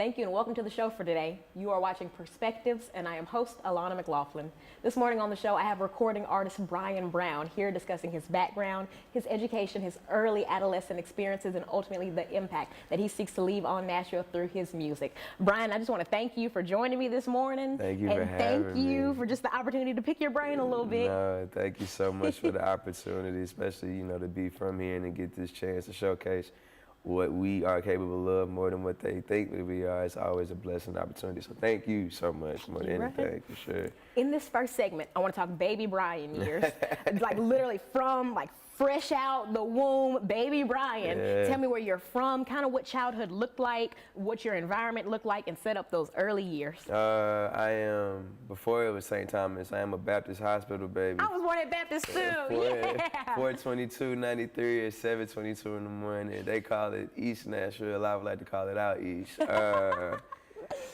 Thank you and welcome to the show for today. You are watching Perspectives and I am host Alana McLaughlin. This morning on the show I have recording artist Brian Brown here discussing his background, his education, his early adolescent experiences, and ultimately the impact that he seeks to leave on Nashville through his music. Brian, I just want to thank you for joining me this morning. Thank you for having me. And thank you for just the opportunity to pick your brain a little bit. No, thank you so much for the opportunity, especially, to be from here and to get this chance to showcase what we are capable of more than what they think that we are. It's always a blessing and opportunity. So thank you so much more than anything, for sure. In this first segment, I want to talk baby Brian years. Like literally from like fresh out the womb, baby Brian. Yeah. Tell me where you're from, kind of what childhood looked like, what your environment looked like, and set up those early years. I am, before it was St. Thomas, I am a Baptist hospital baby. I was born at Baptist too, yeah. 422-93 at 7:22 in the morning. They call it East Nashville. I would like to call it out East.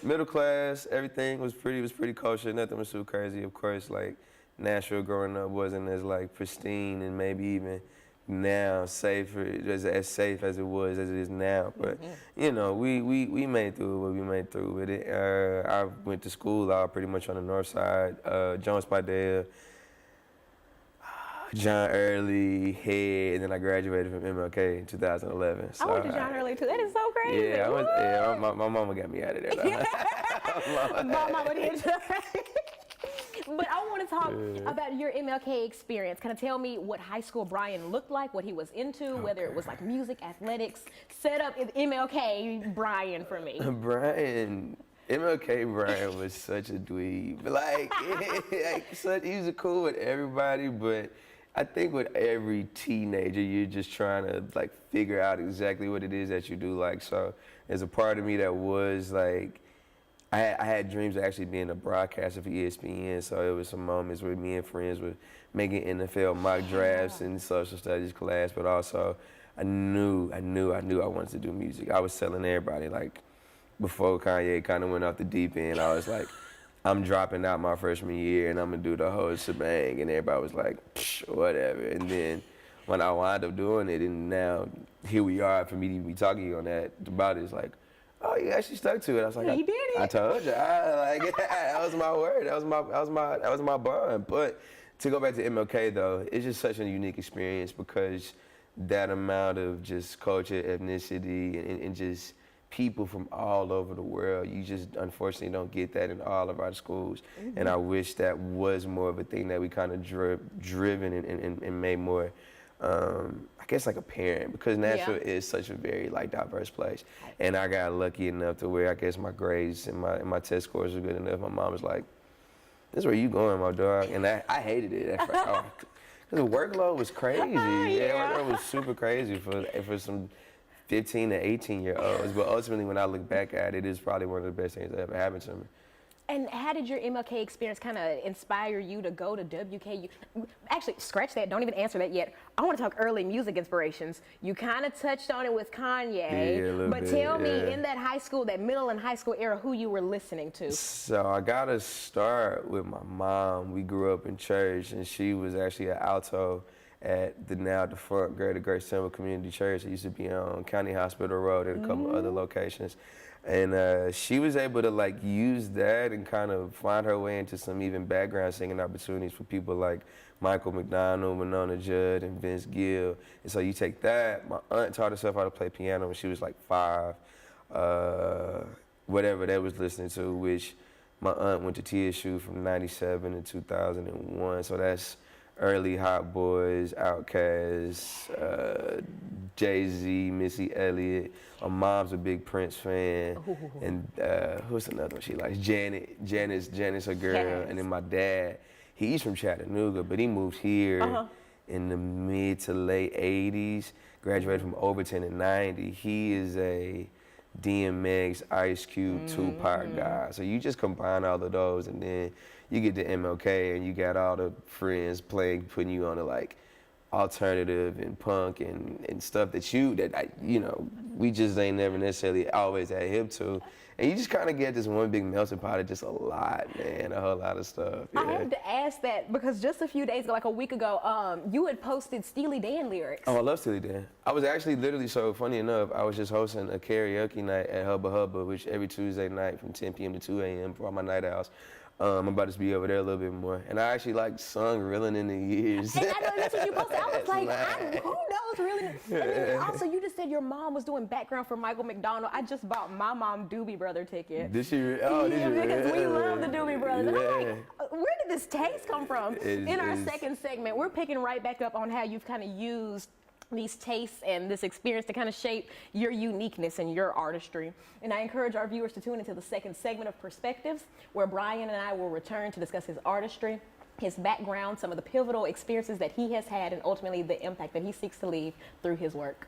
Middle class, everything was pretty kosher. Nothing was too crazy. Of course, like Nashville growing up wasn't as like pristine and maybe even now safer, as safe as it was as it is now. But we made through what we made through with it. I went to school all pretty much on the north side, Jones Padilla, John Early, Head, and then I graduated from MLK in 2011. So I went to John Early too. That is so crazy. Yeah, my mama got me out of there. My mama did. But I want to talk about your MLK experience. Kind of tell me what high school Brian looked like, what he was into, whether it was like music, athletics. Set up MLK Brian for me. MLK Brian was such a dweeb. Like, he was cool with everybody, but I think with every teenager, you're just trying to like figure out exactly what it is that you do like. So there's a part of me that was like, I had dreams of actually being a broadcaster for ESPN, so it was some moments where me and friends were making NFL mock drafts in social studies class, but also I knew I wanted to do music. I was telling everybody, like, before Kanye kind of went off the deep end, I was like, I'm dropping out my freshman year and I'm gonna do the whole shebang, and everybody was like, whatever. And then when I wound up doing it, and now here we are, for me to be talking on that about it, it's like, oh, you actually stuck to it. I was like, he did it. I told you. That was my word. That was my bond. But to go back to MLK though, it's just such a unique experience because that amount of just culture, ethnicity, and just people from all over the world, you just unfortunately don't get that in all of our schools. And I wish that was more of a thing that we kind of driven and made more, I guess, like a parent, because Nashville is such a very like diverse place. And I got lucky enough to where I guess my grades and my test scores were good enough. My mom was like, "This is where you going, my dog?" And I hated it at first. Because the workload was crazy. Yeah, workload was super crazy for some 15 to 18-year-olds. But ultimately, when I look back at it, it's probably one of the best things that ever happened to me. And how did your MLK experience kind of inspire you to go to WKU? Actually, scratch that. Don't even answer that yet. I want to talk early music inspirations. You kind of touched on it with Kanye. But tell me, in that high school, that middle and high school era, who you were listening to. So I got to start with my mom. We grew up in church, and she was actually an alto at the now defunct Greater Grace Temple Community Church. It used to be on County Hospital Road and a couple other locations. And she was able to like use that and kind of find her way into some even background singing opportunities for people like Michael McDonald, Winona Judd, and Vince Gill. And so you take that. My aunt taught herself how to play piano when she was like 5, whatever they was listening to, which my aunt went to TSU from 97 to 2001. So that's early Hot Boys, Outkast, Jay-Z, Missy Elliott. My mom's a big Prince fan. And who's another one she likes? Janet's her girl. Yes. And then my dad, he's from Chattanooga, but he moved here in the mid to late 80s, graduated from Overton in 90. He is a DMX, Ice Cube, Tupac guy. So you just combine all of those, and then you get to MLK, and you got all the friends putting you on the like alternative and punk and stuff that we just ain't never necessarily always had hip to. And you just kind of get this one big melting pot of just a lot, man, a whole lot of stuff. Yeah. I have to ask that because just a few days ago, like a week ago, you had posted Steely Dan lyrics. Oh, I love Steely Dan. I was actually literally, so funny enough, I was just hosting a karaoke night at Hubba Hubba, which every Tuesday night from 10 p.m. to 2 a.m. for all my night owls. I'm about to be over there a little bit more. And I actually like sung Reeling in the Years. And I know that's what you posted. I was like, who knows really? And then also, you just said your mom was doing background for Michael McDonald. I just bought my mom Doobie Brother ticket. Did she? Oh, yeah, did you? because we love the Doobie Brothers. And I'm Yeah. like, where did this taste come from? In our second segment, we're picking right back up on how you've kind of used these tastes and this experience to kind of shape your uniqueness and your artistry. And I encourage our viewers to tune into the second segment of Perspectives, where Brian and I will return to discuss his artistry, his background, some of the pivotal experiences that he has had, and ultimately the impact that he seeks to leave through his work.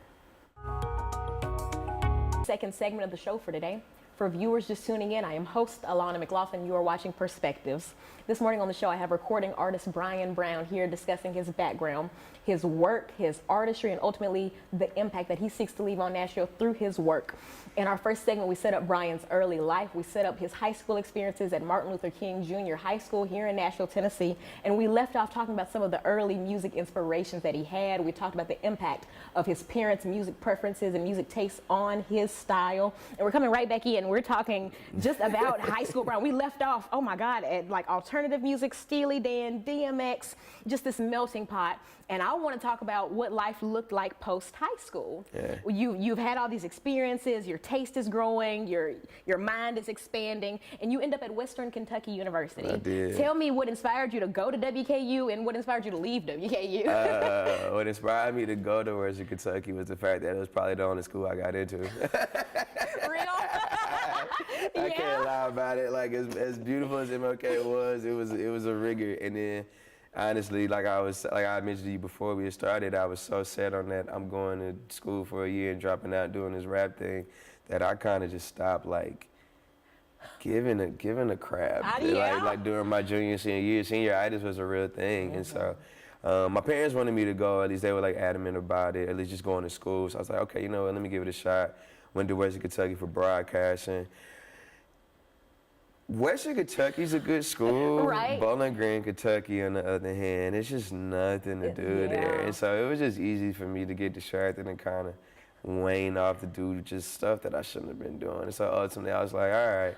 Second segment of the show for today. For viewers just tuning in, I am host Alana McLaughlin. You are watching Perspectives. This morning on the show, I have recording artist Brian Brown here discussing his background, his work, his artistry, and ultimately the impact that he seeks to leave on Nashville through his work. In our first segment, we set up Brian's early life. We set up his high school experiences at Martin Luther King Jr. High School here in Nashville, Tennessee. And we left off talking about some of the early music inspirations that he had. We talked about the impact of his parents' music preferences and music tastes on his style. And we're coming right back in. We're talking just about high school, Brian. We left off, oh my God, at like alternative music, Steely Dan, DMX, just this melting pot. And I want to talk about what life looked like post high school. Yeah. You've had all these experiences, your taste is growing, your mind is expanding, and you end up at Western Kentucky University. I did. Tell me what inspired you to go to WKU and what inspired you to leave WKU. What inspired me to go to Western Kentucky was the fact that it was probably the only school I got into. Real? I can't lie about it. Like as beautiful as MLK was, it was a rigor. And then honestly, like I mentioned to you before we started, I was so set on that I'm going to school for a year and dropping out doing this rap thing that I kind of just stopped like giving a crap. Like during my junior and senior year, senioritis was a real thing. And so my parents wanted me to go, at least they were like adamant about it, at least just going to school. So I was like, okay, you know what, let me give it a shot. Went to Western Kentucky for broadcasting. Western Kentucky's a good school. Right. Bowling Green, Kentucky, on the other hand, it's just nothing to do there. And so it was just easy for me to get distracted and kind of wane off to do just stuff that I shouldn't have been doing. And so ultimately I was like, all right,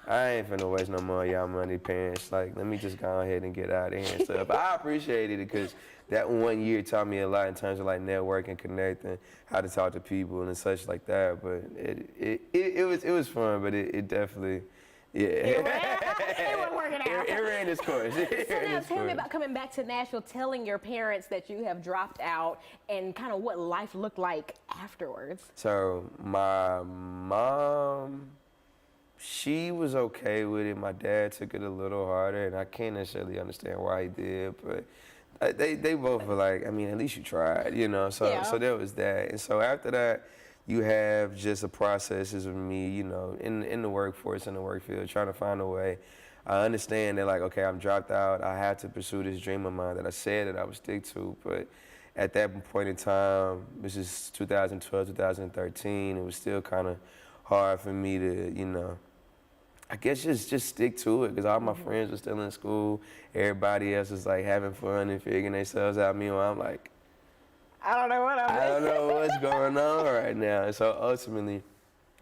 I ain't finna waste no more of y'all money, parents. Like, let me just go ahead and get out of here and stuff. But I appreciated it because that 1 year taught me a lot in terms of like networking, connecting, how to talk to people and such like that. But it was fun, but it definitely, yeah. It wasn't working out. It ran its course. So now tell me about coming back to Nashville, telling your parents that you have dropped out and kind of what life looked like afterwards. So my mom, she was okay with it. My dad took it a little harder, and I can't necessarily understand why he did, but they both were like, I mean, at least you tried, you know? So there was that. And so after that, you have just the processes of me, you know, in the workforce, in the work field, trying to find a way. I understand that, like, okay, I'm dropped out. I have to pursue this dream of mine that I said that I would stick to. But at that point in time, this is 2012, 2013, it was still kind of hard for me to, you know, I guess just stick to it because all my friends were still in school. Everybody else was, like, having fun and figuring themselves out. Meanwhile, I'm like, I don't know what I don't know what's going on right now. And so ultimately,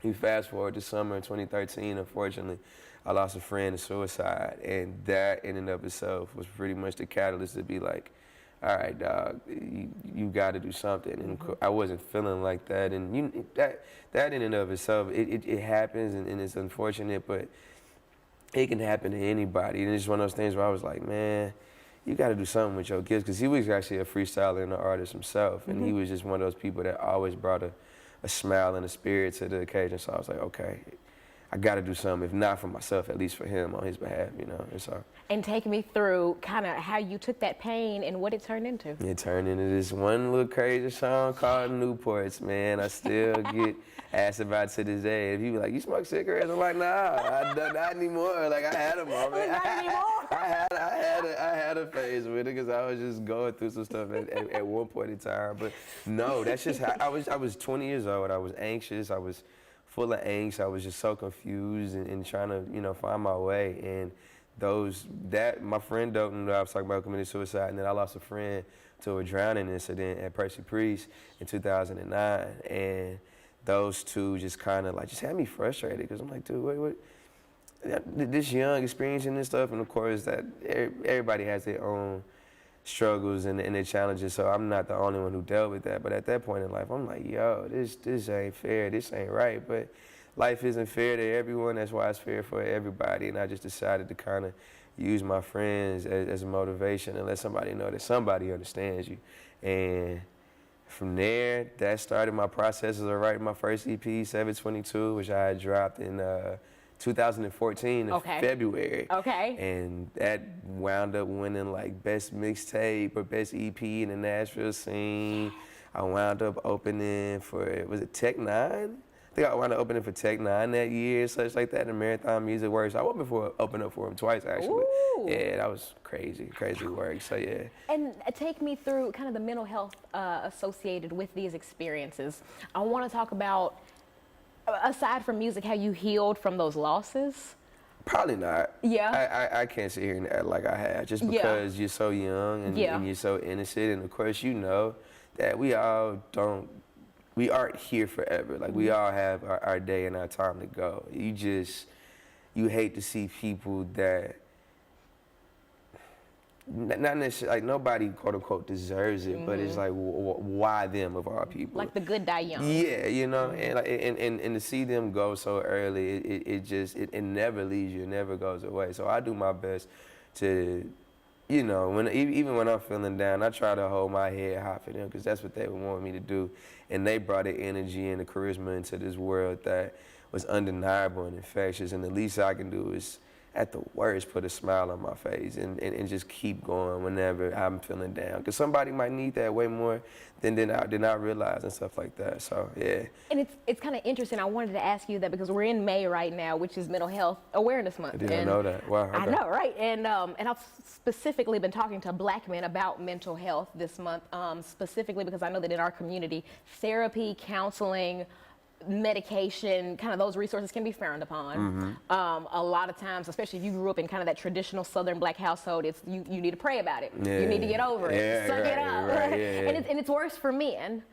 we fast forward to summer of 2013, unfortunately, I lost a friend to suicide. And that in and of itself was pretty much the catalyst to be like, all right, dog, you got to do something. And I wasn't feeling like that. And that in and of itself, it happens and it's unfortunate, but it can happen to anybody. And it's one of those things where I was like, man, you got to do something with your gifts. Because he was actually a freestyler and an artist himself. And he was just one of those people that always brought a smile and a spirit to the occasion. So I was like, okay, I got to do something, if not for myself, at least for him on his behalf, you know. And so. And take me through kind of how you took that pain and what it turned into. It turned into this one little crazy song called Newports, man. I still get asked about it to this day. If you be like, you smoke cigarettes? I'm like, nah, not anymore. Like, I had a moment. Not anymore. I had a phase with it because I was just going through some stuff at one point in time. But no, that's just how I was 20 years old. I was anxious. I was full of angst. I was just so confused and trying to, find my way. And my friend Dalton, I was talking about committing suicide, and then I lost a friend to a drowning incident at Percy Priest in 2009. And those two just kind of just had me frustrated because I'm like, dude, what? This young, experiencing this stuff, and of course that everybody has their own struggles and their challenges, so I'm not the only one who dealt with that. But at that point in life, I'm like, yo, this ain't fair, this ain't right. But life isn't fair to everyone, that's why it's fair for everybody. And I just decided to kind of use my friends as a motivation and let somebody know that somebody understands you. And from there, that started my process of writing my first EP, 722, which I had dropped in 2014 in February. Okay. And that wound up winning best mixtape or best EP in the Nashville scene. I wound up opening for, was it Tech 9? I think I wound up opening for Tech 9 that year, such like that, in Marathon Music Works. I opened up for him twice, actually. Ooh. Yeah, that was crazy work, so yeah. And take me through kind of the mental health associated with these experiences. I want to talk about, aside from music, how you healed from those losses. Probably not. Yeah. I can't sit here and act like I have, just because you're so young and you're so innocent. And of course, you know that we aren't here forever. We all have our day and our time to go. You hate to see people that, not necessarily, nobody quote unquote deserves it, but it's why them of all people? Like the good die young. Yeah, and to see them go so early, it never leaves you, it never goes away. So I do my best to, even when I'm feeling down, I try to hold my head high for them, because that's what they want me to do. And they brought the energy and the charisma into this world that was undeniable and infectious, and the least I can do is, at the worst, put a smile on my face and just keep going whenever I'm feeling down. Because somebody might need that way more than I realize and stuff like that. So, yeah. And it's kind of interesting. I wanted to ask you that because we're in May right now, which is Mental Health Awareness Month. I didn't know that. Wow. Okay. I know, right? And I've specifically been talking to Black men about mental health this month, specifically because I know that in our community, therapy, counseling, medication, kind of those resources can be frowned upon. A lot of times, especially if you grew up in kind of that traditional Southern Black household, it's you need to pray about it. Yeah. You need to get over it. Suck it up. Right, yeah. And it's worse for men.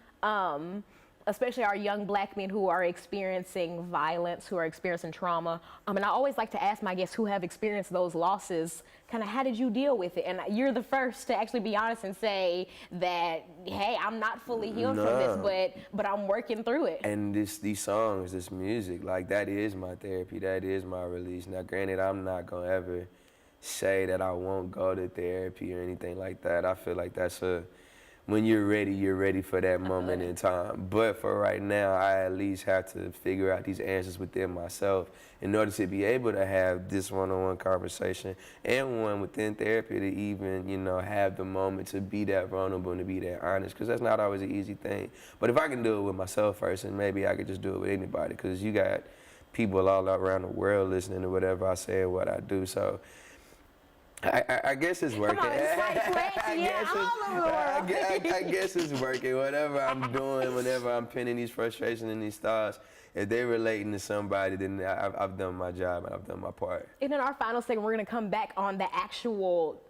Especially our young Black men who are experiencing violence, who are experiencing trauma. And I always like to ask my guests who have experienced those losses, kind of how did you deal with it? And you're the first to actually be honest and say that, hey, I'm not fully healed from this, but I'm working through it. And these songs, this music, that is my therapy, that is my release. Now, granted, I'm not going to ever say that I won't go to therapy or anything like that. I feel like that's when you're ready for that moment in time. But for right now, I at least have to figure out these answers within myself in order to be able to have this one-on-one conversation and one within therapy to even, have the moment to be that vulnerable and to be that honest, because that's not always an easy thing. But if I can do it with myself first, and maybe I could just do it with anybody, because you got people all around the world listening to whatever I say and what I do. So I guess it's working. Come on, it's I guess it's working. Whatever I'm doing, whenever I'm penning these frustrations and these thoughts, if they're relating to somebody, then I've done my job and I've done my part. And in our final segment, we're going to come back on the actual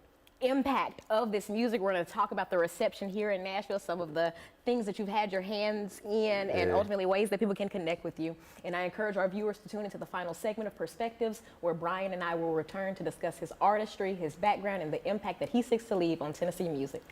impact of this music. We're going to talk about the reception here in Nashville, some of the things that you've had your hands in, and ultimately ways that people can connect with you. And I encourage our viewers to tune into the final segment of Perspectives, where Brian and I will return to discuss his artistry, his background, and the impact that he seeks to leave on Tennessee music.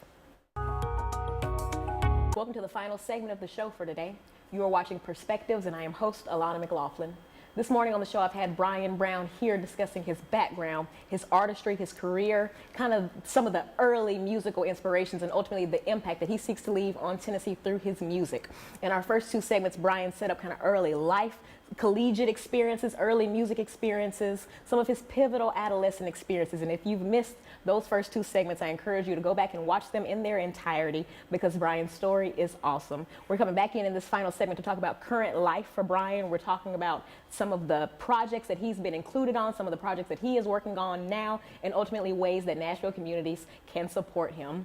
Welcome to the final segment of the show for today. You are watching Perspectives, and I am host Alana McLaughlin. This morning on the show, I've had Brian Brown here discussing his background, his artistry, his career, kind of some of the early musical inspirations, and ultimately the impact that he seeks to leave on Tennessee through his music. In our first two segments, Brian set up kind of early life, collegiate experiences, early music experiences, some of his pivotal adolescent experiences. And if you've missed those first two segments, I encourage you to go back and watch them in their entirety, because Brian's story is awesome. We're coming back in this final segment to talk about current life for Brian. We're talking about some of the projects that he's been included on, some of the projects that he is working on now, and ultimately ways that Nashville communities can support him.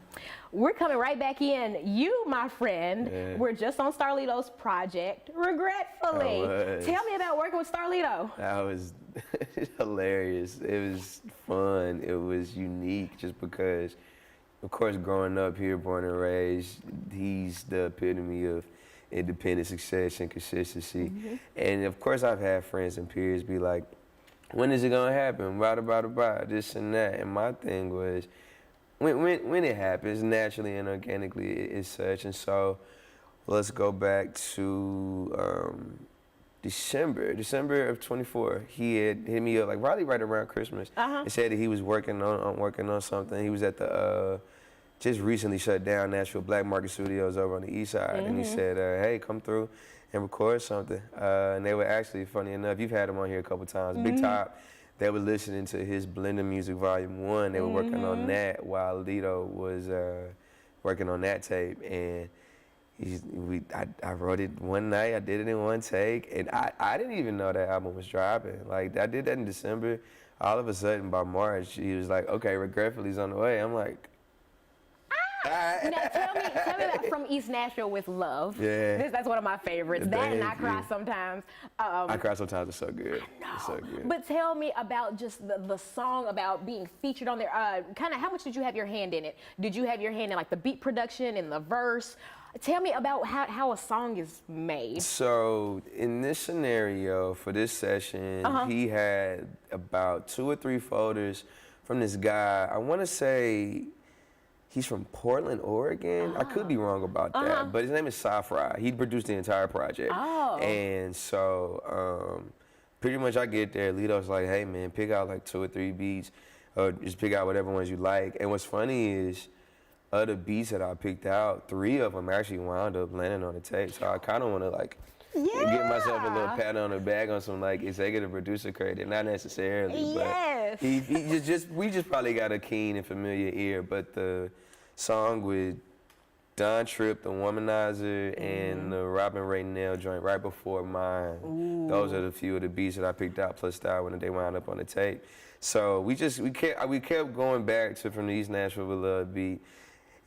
We're coming right back in. You, my friend, were just on Starlito's project, regretfully. Tell Tell me about working with Starlito. That was hilarious. It was fun. It was unique just because, of course, growing up here, born and raised, he's the epitome of independent success and consistency. And of course, I've had friends and peers be like, when is it gonna happen? Blah, this and that. And my thing was, when it happens, naturally and organically, it's such. And so, let's go back to December of 24. He had hit me up like probably right around Christmas and said that he was working on something. He was at the just recently shut down Nashville Black Market Studios over on the east side, and he said, "Hey, come through and record something." And they were actually, funny enough, you've had him on here a couple times. Big Top. They were listening to his Blending Music Volume 1. They were working on that while Lito was working on that tape. And I wrote it one night. I did it in one take. And I didn't even know that album was dropping. Like, I did that in December. All of a sudden, by March, he was like, okay, Regretfully's on the way. I'm like, Now, tell me about From East Nashville with Love. Yeah. That's one of my favorites. That and I Cry Sometimes. I Cry Sometimes is so good. It's so good. But tell me about just the song, about being featured on there. Kind of how much did you have your hand in it? Did you have your hand in like the beat production and the verse? Tell me about how a song is made. So in this scenario, for this session, he had about 2 or 3 folders from this guy. I want to say he's from Portland, Oregon. I could be wrong about that, but his name is Safra. He produced the entire project. And so pretty much I get there, Lito's like, hey man, pick out like 2 or 3 beats, or just pick out whatever ones you like. And what's funny is, of the beats that I picked out, 3 of them actually wound up landing on the tape. So I kind of want to like give myself a little pat on the back on some like executive producer credit, not necessarily, but we just probably got a keen and familiar ear. But the song with Don Tripp, the Womanizer, and the Robin Ray Nell joint right before mine. Those are the few of the beats that I picked out, plus Style, when they wound up on the tape. So we kept going back to From the East Nashville with Love beat.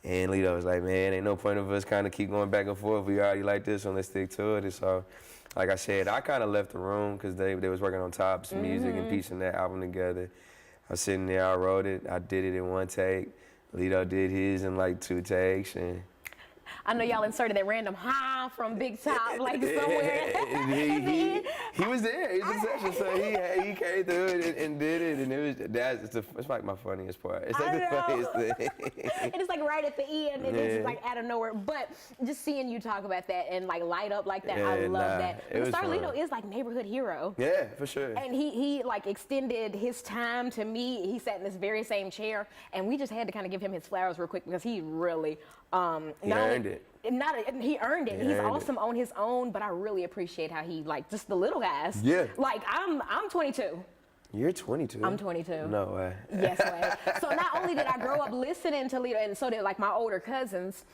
And Lito was like, man, ain't no point of us kind of keep going back and forth. We already like this one, let's stick to it. And so, like I said, I kind of left the room because they was working on Top's music and piecing that album together. I was sitting there, I wrote it, I did it in one take. Lito did his in like 2 takes. And I know y'all inserted that random ha from Big Top like somewhere. he was there. He was in session, so he came through it and did it, and it's like my funniest part. It's like the funniest thing. And it's like right at the end, and it's just like out of nowhere. But just seeing you talk about that and like light up like that, I love that. Starlito is like neighborhood hero. Yeah, for sure. And he like extended his time to me. He sat in this very same chair, and we just had to kind of give him his flowers real quick because he really he earned it. He earned it. He's awesome on his own, but I really appreciate how he, like, just the little guys. Yeah. Like, I'm 22. You're 22? I'm 22. No way. Yes way. So not only did I grow up listening to Lito, and so did, like, my older cousins,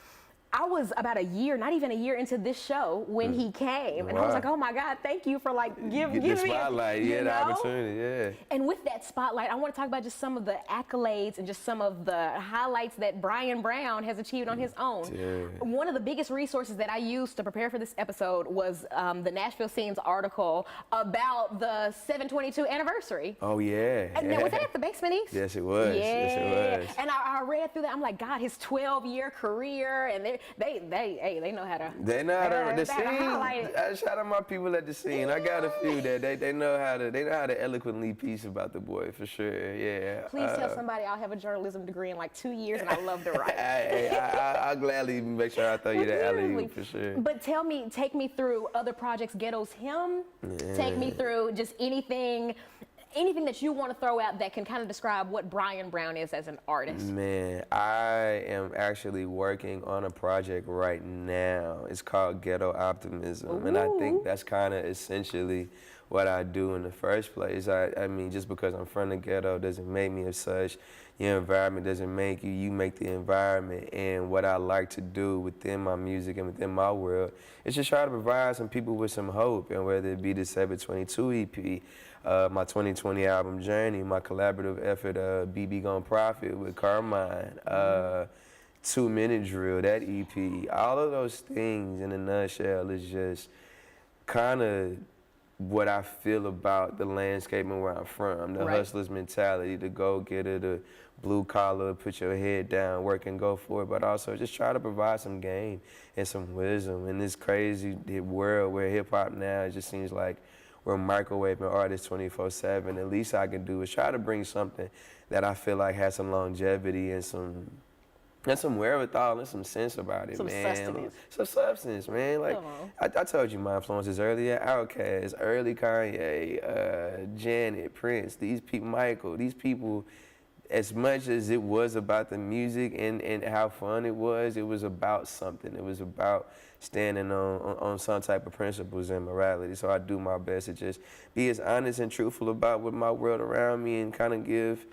I was about a year, not even a year into this show when he came. And I was like, oh my God, thank you for like giving me the spotlight, the opportunity, And with that spotlight, I want to talk about just some of the accolades and just some of the highlights that Brian Brown has achieved on his own. One of the biggest resources that I used to prepare for this episode was the Nashville Scenes article about the 722 anniversary. Oh yeah. And now, was that at the Basement East? Yes, it was. Yeah. Yes, it was. And I read through that. I'm like, God, his 12-year career, and they know how to. They know how to the scene. I shout out my people at the scene. I got a few that they know how to eloquently piece about the boy for sure. Yeah. Please tell somebody I'll have a journalism degree in like 2 years, and I love to write. I'll gladly make sure I throw you that alley for sure. But take me through other projects. Ghetto's Him. Yeah. Take me through just anything that you want to throw out that can kind of describe what Brian Brown is as an artist. Man, I am actually working on a project right now. It's called Ghetto Optimism. And I think that's kind of essentially what I do in the first place. I mean, just because I'm from the ghetto doesn't make me as such. Your environment doesn't make you. You make the environment. And what I like to do within my music and within my world is just try to provide some people with some hope. And whether it be the 722 EP, my 2020 album Journey, my collaborative effort, BB Gon Profit with Carmine, 2 Minute Drill, that EP, all of those things in a nutshell is just kind of what I feel about the landscape and where I'm from. The Right. hustler's mentality, the go-getter, the blue collar, put your head down, work and go for it, but also just try to provide some game and some wisdom in this crazy world where hip-hop now it just seems like we're microwaving artists 24/7. The least I can do is try to bring something that I feel like has some longevity and some wherewithal and some sense about it, Some man. sustenance. Some substance, man. Like Come on. I told you my influences earlier. Outkast, early Kanye, Janet, Prince. These people, Michael. These people. As much as it was about the music and how fun it was about something. It was about standing on some type of principles and morality. So I do my best to just be as honest and truthful about what my world around me and kind of give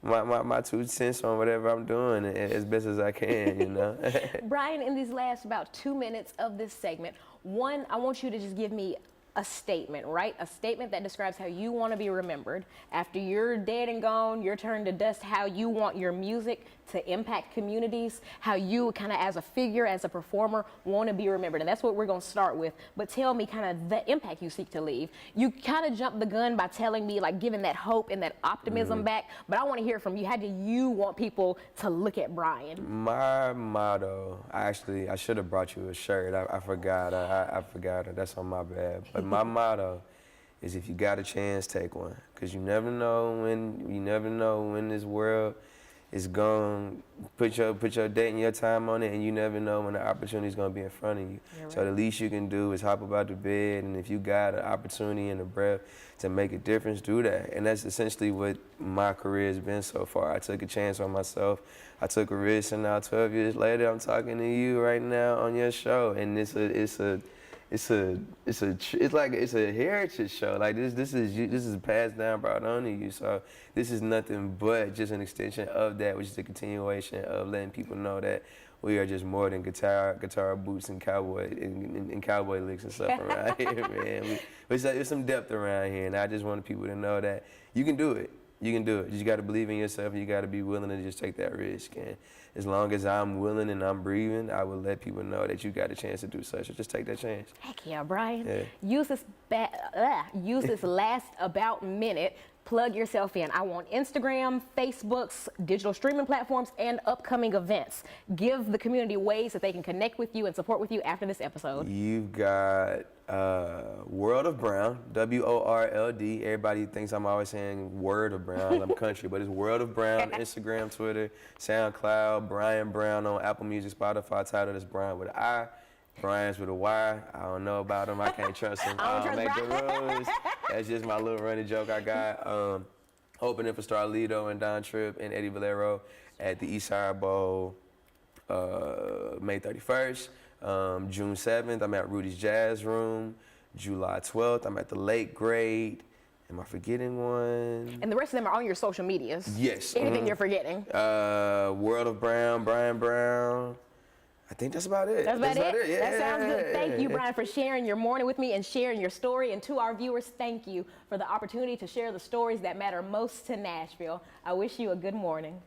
my 2 cents on whatever I'm doing as best as I can, you know. Brian, in these last about 2 minutes of this segment, one, I want you to just give me a statement, right? A statement that describes how you want to be remembered. After you're dead and gone, you're turned to dust, how you want your music to impact communities, how you kind of as a figure, as a performer, want to be remembered. And that's what we're going to start with. But tell me kind of the impact you seek to leave. You kind of jumped the gun by telling me, like, giving that hope and that optimism back. But I want to hear from you. How do you want people to look at Brian? My motto, I should have brought you a shirt. I forgot. I forgot it. That's on my bad. But my motto is if you got a chance, take one. Because you never know when this world is going to put your date and your time on it, and you never know when the opportunity is going to be in front of you. You're So right. the least you can do is hop up out the bed, and if you got an opportunity and a breath to make a difference, do that. And that's essentially what my career has been so far. I took a chance on myself. I took a risk, and now 12 years later, I'm talking to you right now on your show, and it's a heritage show. Like this is passed down, brought on to you. So this is nothing but just an extension of that, which is a continuation of letting people know that we are just more than guitar boots and cowboy licks and stuff around here, man. There's some depth around here, and I just want people to know that you can do it. You can do it. You just got to believe in yourself, and you got to be willing to just take that risk. And as long as I'm willing and I'm breathing, I will let people know that you got a chance to do such. So just take that chance. Heck yeah, Brian. Yeah. Use this last about minute. Plug yourself in. I want Instagram, Facebook's digital streaming platforms, and upcoming events. Give the community ways that they can connect with you and support with you after this episode. You've got World of Brown, WORLD. Everybody thinks I'm always saying Word of Brown. I'm country, but it's World of Brown. Instagram, Twitter, SoundCloud, Brian Brown on Apple Music, Spotify. Title is Brian with an I. Brian's with a Y. I don't know about him. I can't trust him. I don't make the rules. That's just my little running joke I got. Opening for Starlito and Don Tripp and Eddie Valero at the Eastside Bowl May 31st. June 7th, I'm at Rudy's Jazz Room. July 12th, I'm at the Lake Grade. Am I forgetting one? And the rest of them are on your social medias. Yes. Anything you're forgetting? World of Brown, Brian Brown. I think that's about it. That's about it? Yeah. That sounds good. Thank you, Brian, for sharing your morning with me and sharing your story. And to our viewers, thank you for the opportunity to share the stories that matter most to Nashville. I wish you a good morning.